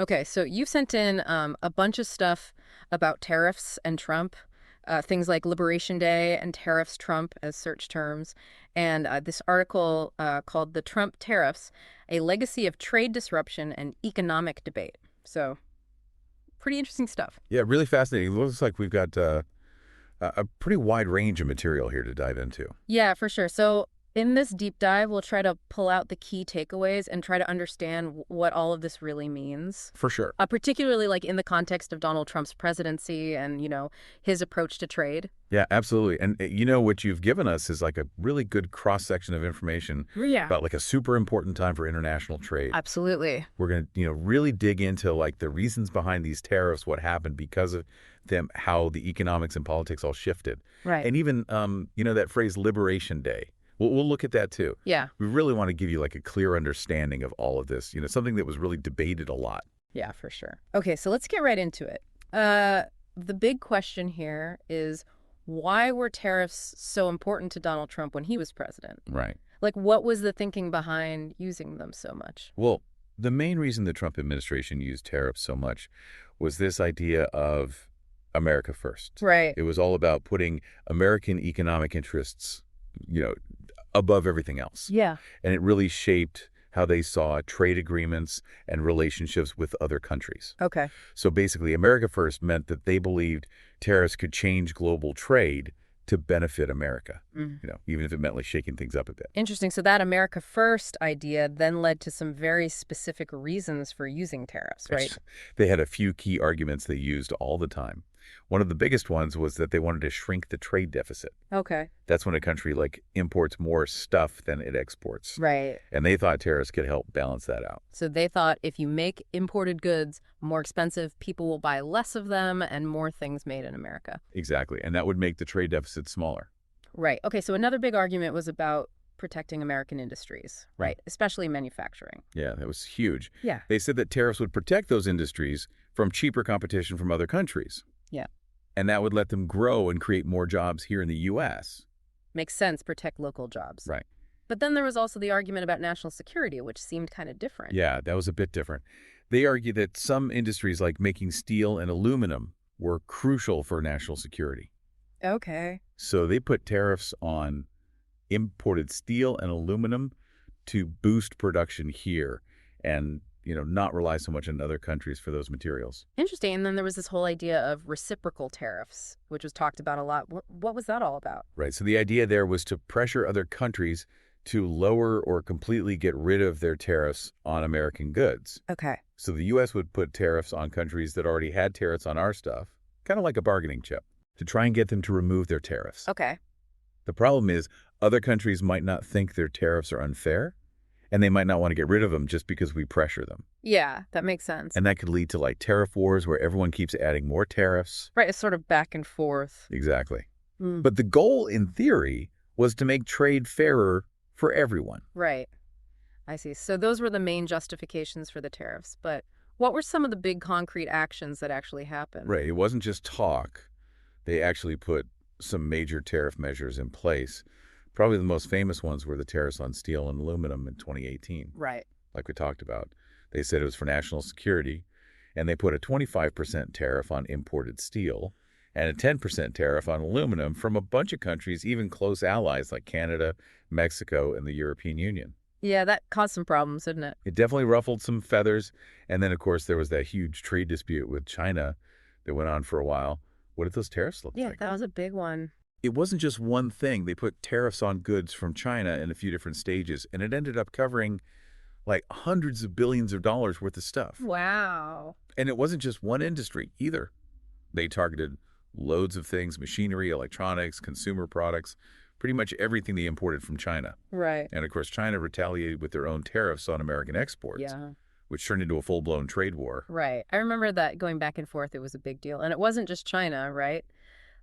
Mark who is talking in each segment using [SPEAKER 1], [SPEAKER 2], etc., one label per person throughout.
[SPEAKER 1] Okay, so you've sent in a bunch of stuff about tariffs and Trump, things like Liberation Day and tariffs Trump as search terms, and this article called The Trump Tariffs, A Legacy of Trade Disruption and Economic Debate. So pretty interesting stuff.
[SPEAKER 2] Yeah, really fascinating. It looks like we've got a pretty wide range of material here to dive into.
[SPEAKER 1] Yeah, for sure. So in this deep dive, we'll try to pull out the key takeaways and try to understand what all of this really means.
[SPEAKER 2] For sure.
[SPEAKER 1] Particularly like in the context of Donald Trump's presidency and, his approach to trade.
[SPEAKER 2] Yeah, absolutely. And what you've given us is like a really good cross-section of information
[SPEAKER 1] Yeah.
[SPEAKER 2] about like a super important time for international trade.
[SPEAKER 1] Absolutely.
[SPEAKER 2] We're going to, really dig into like the reasons behind these tariffs, what happened because of them, how the economics and politics all shifted.
[SPEAKER 1] Right.
[SPEAKER 2] And even, that phrase Liberation Day. We'll look at that too.
[SPEAKER 1] Yeah.
[SPEAKER 2] We really want to give you like a clear understanding of all of this, something that was really debated a lot.
[SPEAKER 1] Yeah, for sure. Okay, so let's get right into it. The big question here is, why were tariffs so important to Donald Trump when he was president?
[SPEAKER 2] Right.
[SPEAKER 1] Like, what was the thinking behind using them so much?
[SPEAKER 2] Well, the main reason the Trump administration used tariffs so much was this idea of America first.
[SPEAKER 1] Right.
[SPEAKER 2] It was all about putting American economic interests, above everything else.
[SPEAKER 1] Yeah.
[SPEAKER 2] And it really shaped how they saw trade agreements and relationships with other countries.
[SPEAKER 1] Okay.
[SPEAKER 2] So basically, America first meant that they believed tariffs could change global trade to benefit America, even if it meant like shaking things up a bit.
[SPEAKER 1] Interesting. So that America First idea then led to some very specific reasons for using tariffs, right?
[SPEAKER 2] They had a few key arguments they used all the time. One of the biggest ones was that they wanted to shrink the trade deficit.
[SPEAKER 1] Okay.
[SPEAKER 2] That's when a country like imports more stuff than it exports.
[SPEAKER 1] Right.
[SPEAKER 2] And they thought tariffs could help balance that out.
[SPEAKER 1] So they thought if you make imported goods more expensive, people will buy less of them and more things made in America.
[SPEAKER 2] Exactly. And that would make the trade deficit smaller.
[SPEAKER 1] Right. Okay, so another big argument was about protecting American industries, right? Especially manufacturing.
[SPEAKER 2] Yeah, that was huge.
[SPEAKER 1] Yeah.
[SPEAKER 2] They said that tariffs would protect those industries from cheaper competition from other countries.
[SPEAKER 1] Yeah.
[SPEAKER 2] And that would let them grow and create more jobs here in the U.S.
[SPEAKER 1] Makes sense, protect local jobs.
[SPEAKER 2] Right.
[SPEAKER 1] But then there was also the argument about national security, which seemed kind of different.
[SPEAKER 2] Yeah, that was a bit different. They argue that some industries like making steel and aluminum were crucial for national security.
[SPEAKER 1] Okay.
[SPEAKER 2] So they put tariffs on imported steel and aluminum to boost production here and, not rely so much on other countries for those materials.
[SPEAKER 1] Interesting. And then there was this whole idea of reciprocal tariffs, which was talked about a lot. What was that all about?
[SPEAKER 2] Right. So the idea there was to pressure other countries to lower or completely get rid of their tariffs on American goods.
[SPEAKER 1] Okay.
[SPEAKER 2] So the U.S. would put tariffs on countries that already had tariffs on our stuff, kind of like a bargaining chip, to try and get them to remove their tariffs.
[SPEAKER 1] Okay.
[SPEAKER 2] The problem is other countries might not think their tariffs are unfair, and they might not want to get rid of them just because we pressure them.
[SPEAKER 1] Yeah, that makes sense.
[SPEAKER 2] And that could lead to like tariff wars where everyone keeps adding more tariffs.
[SPEAKER 1] Right, it's sort of back and forth.
[SPEAKER 2] Exactly. But the goal, in theory, was to make trade fairer for everyone.
[SPEAKER 1] Right. I see. So those were the main justifications for the tariffs. But what were some of the big concrete actions that actually happened?
[SPEAKER 2] Right. It wasn't just talk. They actually put some major tariff measures in place. Probably the most famous ones were the tariffs on steel and aluminum in 2018.
[SPEAKER 1] Right.
[SPEAKER 2] Like we talked about. They said it was for national security, and they put a 25% tariff on imported steel and a 10% tariff on aluminum from a bunch of countries, even close allies like Canada, Mexico, and the European Union.
[SPEAKER 1] Yeah, that caused some problems, didn't it?
[SPEAKER 2] It definitely ruffled some feathers. And then, of course, there was that huge trade dispute with China that went on for a while. What did those tariffs look like?
[SPEAKER 1] Yeah, that was a big one.
[SPEAKER 2] It wasn't just one thing. They put tariffs on goods from China in a few different stages, and it ended up covering like hundreds of billions of dollars worth of stuff.
[SPEAKER 1] Wow.
[SPEAKER 2] And it wasn't just one industry either. They targeted loads of things, machinery, electronics, consumer products, pretty much everything they imported from China.
[SPEAKER 1] Right.
[SPEAKER 2] And of course, China retaliated with their own tariffs on American exports,
[SPEAKER 1] Yeah.
[SPEAKER 2] which turned into a full-blown trade war.
[SPEAKER 1] Right. I remember that going back and forth, it was a big deal. And it wasn't just China, right?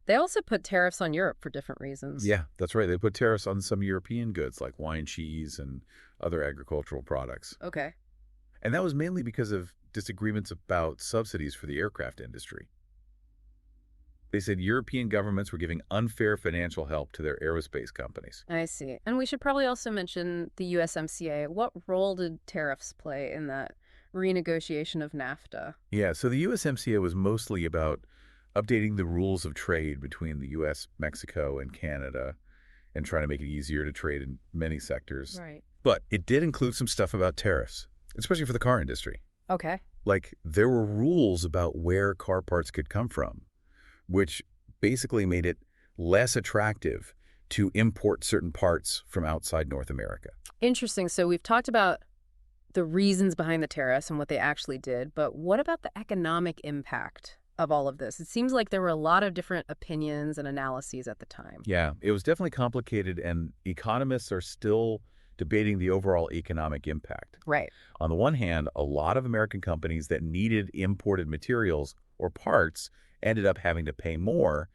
[SPEAKER 1] They also put tariffs on Europe for different reasons.
[SPEAKER 2] Yeah, that's right. They put tariffs on some European goods like wine, cheese, and other agricultural products.
[SPEAKER 1] Okay.
[SPEAKER 2] And that was mainly because of disagreements about subsidies for the aircraft industry. They said European governments were giving unfair financial help to their aerospace companies.
[SPEAKER 1] I see. And we should probably also mention the USMCA. What role did tariffs play in that renegotiation of NAFTA.
[SPEAKER 2] Yeah, so the USMCA was mostly about updating the rules of trade between the US, Mexico, and Canada and trying to make it easier to trade in many sectors.
[SPEAKER 1] Right.
[SPEAKER 2] But it did include some stuff about tariffs, especially for the car industry.
[SPEAKER 1] Okay.
[SPEAKER 2] Like, there were rules about where car parts could come from, which basically made it less attractive to import certain parts from outside North America.
[SPEAKER 1] Interesting. So we've talked about the reasons behind the tariffs and what they actually did, but what about the economic impact of all of this? It seems like there were a lot of different opinions and analyses at the time.
[SPEAKER 2] Yeah, it was definitely complicated, and economists are still debating the overall economic impact.
[SPEAKER 1] Right.
[SPEAKER 2] On the one hand, a lot of American companies that needed imported materials or parts ended up having to pay more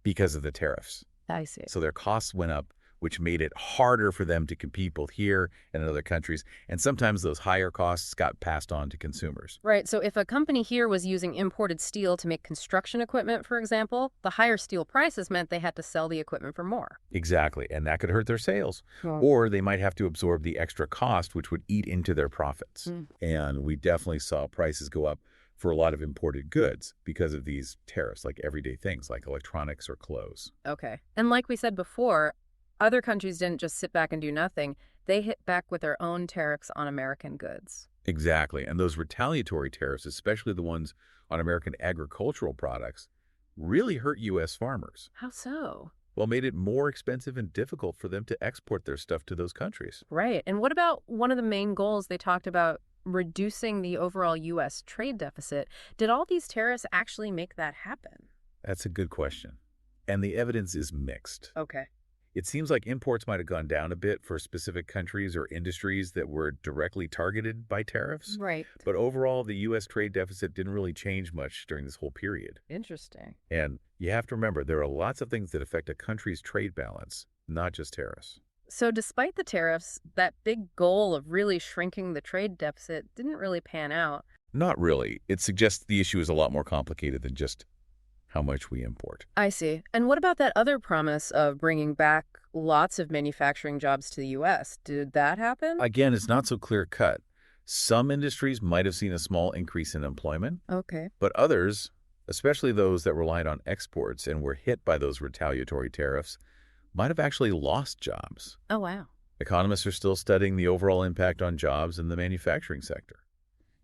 [SPEAKER 2] because of the tariffs.
[SPEAKER 1] I see.
[SPEAKER 2] So their costs went up, which made it harder for them to compete both here and in other countries. And sometimes those higher costs got passed on to consumers.
[SPEAKER 1] Right. So if a company here was using imported steel to make construction equipment, for example, the higher steel prices meant they had to sell the equipment for more.
[SPEAKER 2] Exactly. And that could hurt their sales.
[SPEAKER 1] Well,
[SPEAKER 2] Or they might have to absorb the extra cost, which would eat into their profits.
[SPEAKER 1] Mm.
[SPEAKER 2] And we definitely saw prices go up for a lot of imported goods because of these tariffs, like everyday things like electronics or clothes.
[SPEAKER 1] Okay. And like we said before, other countries didn't just sit back and do nothing. They hit back with their own tariffs on American goods.
[SPEAKER 2] Exactly. And those retaliatory tariffs, especially the ones on American agricultural products, really hurt U.S. farmers.
[SPEAKER 1] How so?
[SPEAKER 2] Well, made it more expensive and difficult for them to export their stuff to those countries.
[SPEAKER 1] Right. And what about one of the main goals they talked about, reducing the overall U.S. trade deficit? Did all these tariffs actually make that happen?
[SPEAKER 2] That's a good question. And the evidence is mixed.
[SPEAKER 1] Okay.
[SPEAKER 2] It seems like imports might have gone down a bit for specific countries or industries that were directly targeted by tariffs.
[SPEAKER 1] Right.
[SPEAKER 2] But overall, the U.S. trade deficit didn't really change much during this whole period.
[SPEAKER 1] Interesting.
[SPEAKER 2] And you have to remember, there are lots of things that affect a country's trade balance, not just tariffs.
[SPEAKER 1] So despite the tariffs, that big goal of really shrinking the trade deficit didn't really pan out.
[SPEAKER 2] Not really. It suggests the issue is a lot more complicated than just how much we import.
[SPEAKER 1] I see. And what about that other promise of bringing back lots of manufacturing jobs to the U.S.? Did that happen?
[SPEAKER 2] Again, it's not so clear-cut. Some industries might have seen a small increase in employment,
[SPEAKER 1] Okay.
[SPEAKER 2] but others, especially those that relied on exports and were hit by those retaliatory tariffs, might have actually lost jobs.
[SPEAKER 1] Oh, wow.
[SPEAKER 2] Economists are still studying the overall impact on jobs in the manufacturing sector.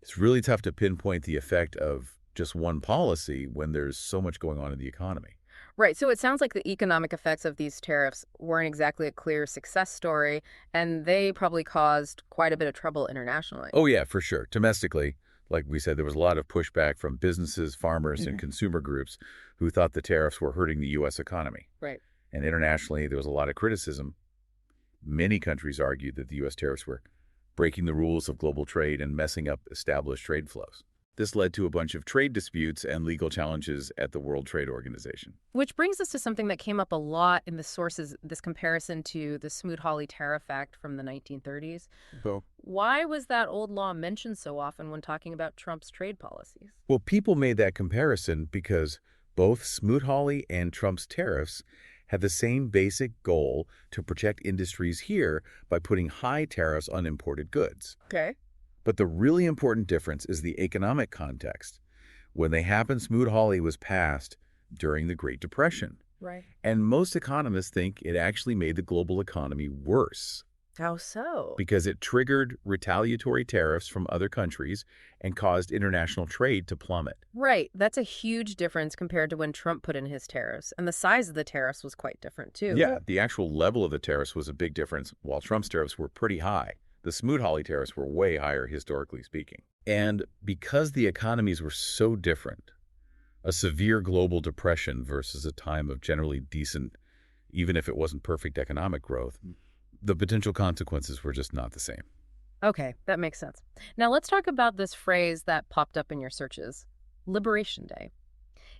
[SPEAKER 2] It's really tough to pinpoint the effect of just one policy when there's so much going on in the economy.
[SPEAKER 1] Right. So it sounds like the economic effects of these tariffs weren't exactly a clear success story, and they probably caused quite a bit of trouble internationally.
[SPEAKER 2] Oh, yeah, for sure. Domestically, like we said, there was a lot of pushback from businesses, farmers, and
[SPEAKER 1] Mhm.
[SPEAKER 2] consumer groups who thought the tariffs were hurting the U.S. economy.
[SPEAKER 1] Right.
[SPEAKER 2] And internationally, there was a lot of criticism. Many countries argued that the U.S. tariffs were breaking the rules of global trade and messing up established trade flows. This led to a bunch of trade disputes and legal challenges at the World Trade Organization.
[SPEAKER 1] Which brings us to something that came up a lot in the sources, this comparison to the Smoot-Hawley Tariff Act from the 1930s.
[SPEAKER 2] Well,
[SPEAKER 1] Why was that old law mentioned so often when talking about Trump's trade policies?
[SPEAKER 2] people made that comparison because both Smoot-Hawley and Trump's tariffs had the same basic goal to protect industries here by putting high tariffs on imported goods.
[SPEAKER 1] Okay.
[SPEAKER 2] But the really important difference is the economic context. When they happened, Smoot-Hawley was passed during the Great Depression.
[SPEAKER 1] Right.
[SPEAKER 2] And most economists think it actually made the global economy worse
[SPEAKER 1] How so?
[SPEAKER 2] because it triggered retaliatory tariffs from other countries and caused international trade to plummet.
[SPEAKER 1] Right. That's a huge difference compared to when Trump put in his tariffs. And the size of the tariffs was quite different, too.
[SPEAKER 2] Yeah, the actual level of the tariffs was a big difference, while Trump's tariffs were pretty high. The Smoot-Hawley tariffs were way higher, historically speaking. And because the economies were so different, a severe global depression versus a time of generally decent, even if it wasn't perfect economic growth, the potential consequences were just not the same.
[SPEAKER 1] Okay, that makes sense. Now let's talk about this phrase that popped up in your searches, Liberation Day.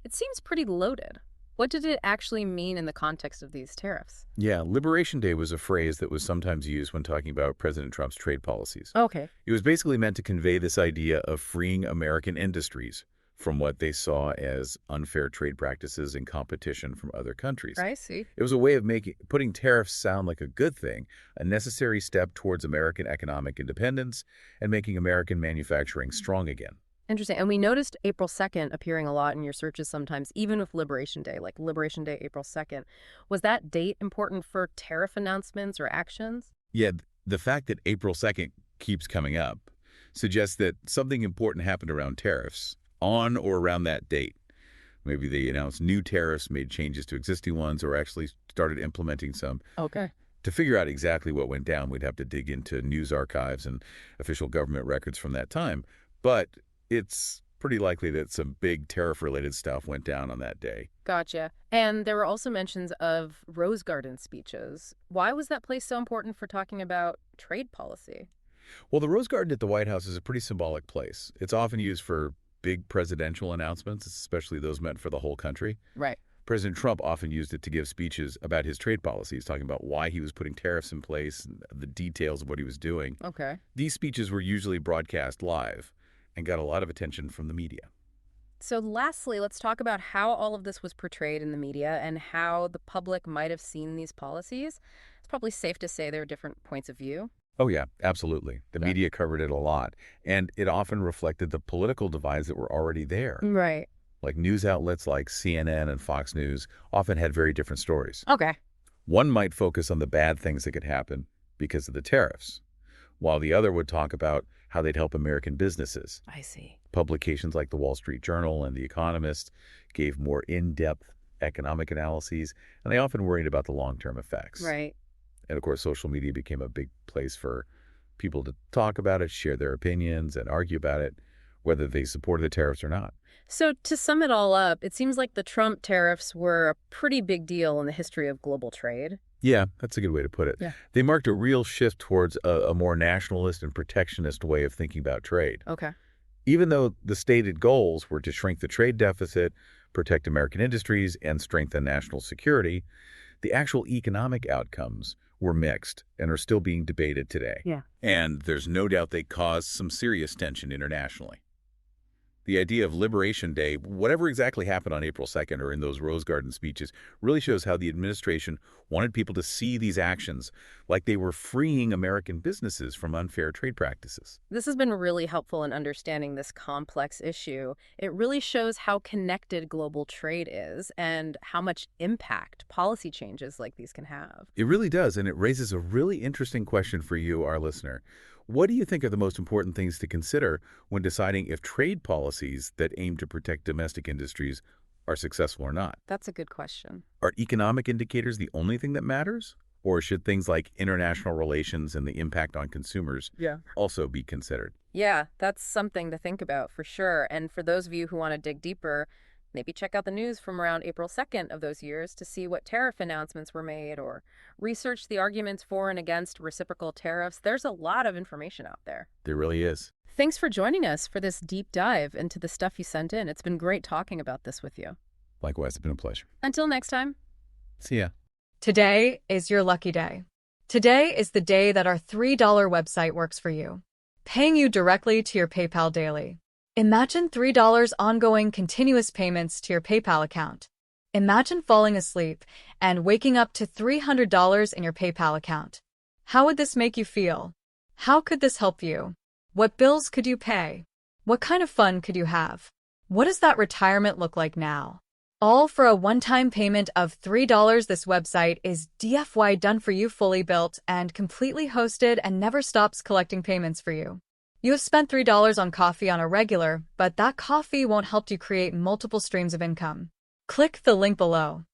[SPEAKER 1] It seems pretty loaded. What did it actually mean in the context of these tariffs?
[SPEAKER 2] Yeah, Liberation Day was a phrase that was sometimes used when talking about President Trump's trade policies.
[SPEAKER 1] Okay.
[SPEAKER 2] It was basically meant to convey this idea of freeing American industries from what they saw as unfair trade practices and competition from other countries.
[SPEAKER 1] I see.
[SPEAKER 2] It was a way of putting tariffs sound like a good thing, a necessary step towards American economic independence and making American manufacturing strong again.
[SPEAKER 1] Interesting. And we noticed April 2nd appearing a lot in your searches sometimes, even with Liberation Day, like Liberation Day, April 2nd. Was that date important for tariff announcements or actions?
[SPEAKER 2] Yeah, the fact that April 2nd keeps coming up suggests that something important happened around tariffs on or around that date. Maybe they announced new tariffs, made changes to existing ones, or actually started implementing some.
[SPEAKER 1] Okay.
[SPEAKER 2] To figure out exactly what went down, we'd have to dig into news archives and official government records from that time. But it's pretty likely that some big tariff-related stuff went down on that day.
[SPEAKER 1] Gotcha. And there were also mentions of Rose Garden speeches. Why was that place so important for talking about trade policy?
[SPEAKER 2] Well, the Rose Garden at the White House is a pretty symbolic place. It's often used for big presidential announcements, especially those meant for the whole country.
[SPEAKER 1] Right.
[SPEAKER 2] President Trump often used it to give speeches about his trade policies, talking about why he was putting tariffs in place and the details of what he was doing.
[SPEAKER 1] Okay.
[SPEAKER 2] These speeches were usually broadcast live and got a lot of attention from the media.
[SPEAKER 1] So lastly, let's talk about how all of this was portrayed in the media and how the public might have seen these policies. It's probably safe to say there are different points of view.
[SPEAKER 2] Oh, yeah, absolutely. The
[SPEAKER 1] Okay.
[SPEAKER 2] media covered it a lot, and it often reflected the political divides that were already there.
[SPEAKER 1] Right.
[SPEAKER 2] Like news outlets like CNN and Fox News often had very different stories.
[SPEAKER 1] Okay.
[SPEAKER 2] One might focus on the bad things that could happen because of the tariffs, while the other would talk about how they'd help American businesses.
[SPEAKER 1] I see.
[SPEAKER 2] Publications like the Wall Street Journal and The Economist gave more in-depth economic analyses, and they often worried about the long-term effects.
[SPEAKER 1] Right.
[SPEAKER 2] And of course, social media became a big place for people to talk about it, share their opinions, and argue about it, whether they supported the tariffs or not.
[SPEAKER 1] So to sum it all up, it seems like the Trump tariffs were a pretty big deal in the history of global trade.
[SPEAKER 2] Yeah, that's a good way to put it.
[SPEAKER 1] Yeah.
[SPEAKER 2] They marked a real shift towards a more nationalist and protectionist way of thinking about trade.
[SPEAKER 1] Okay.
[SPEAKER 2] Even though the stated goals were to shrink the trade deficit, protect American industries, and strengthen national security, the actual economic outcomes were mixed and are still being debated today.
[SPEAKER 1] Yeah.
[SPEAKER 2] And there's no doubt they caused some serious tension internationally. The idea of Liberation Day, whatever exactly happened on April 2nd or in those Rose Garden speeches, really shows how the administration wanted people to see these actions like they were freeing American businesses from unfair trade practices.
[SPEAKER 1] This has been really helpful in understanding this complex issue. It really shows how connected global trade is and how much impact policy changes like these can have.
[SPEAKER 2] It really does, and it raises a really interesting question for you, our listener. What do you think are the most important things to consider when deciding if trade policies that aim to protect domestic industries are successful or not?
[SPEAKER 1] That's a good question.
[SPEAKER 2] Are economic indicators the only thing that matters? Or should things like international relations and the impact on consumers also be considered?
[SPEAKER 1] Yeah, that's something to think about for sure. And for those of you who want to dig deeper, maybe check out the news from around April 2nd of those years to see what tariff announcements were made or research the arguments for and against reciprocal tariffs. There's a lot of information out there.
[SPEAKER 2] There really is.
[SPEAKER 1] Thanks for joining us for this deep dive into the stuff you sent in. It's been great talking about this with you.
[SPEAKER 2] Likewise, it's been a pleasure.
[SPEAKER 1] Until next time.
[SPEAKER 2] See ya.
[SPEAKER 3] Today is your lucky day. Today is the day that our $3 website works for you, paying you directly to your PayPal daily. Imagine $3 ongoing continuous payments to your PayPal account. Imagine falling asleep and waking up to $300 in your PayPal account. How would this make you feel? How could this help you? What bills could you pay? What kind of fun could you have? What does that retirement look like now? All for a one-time payment of $3. This website is DFY done for you, fully built and completely hosted, and never stops collecting payments for you. You have spent $3 on coffee on a regular, but that coffee won't help you create multiple streams of income. Click the link below.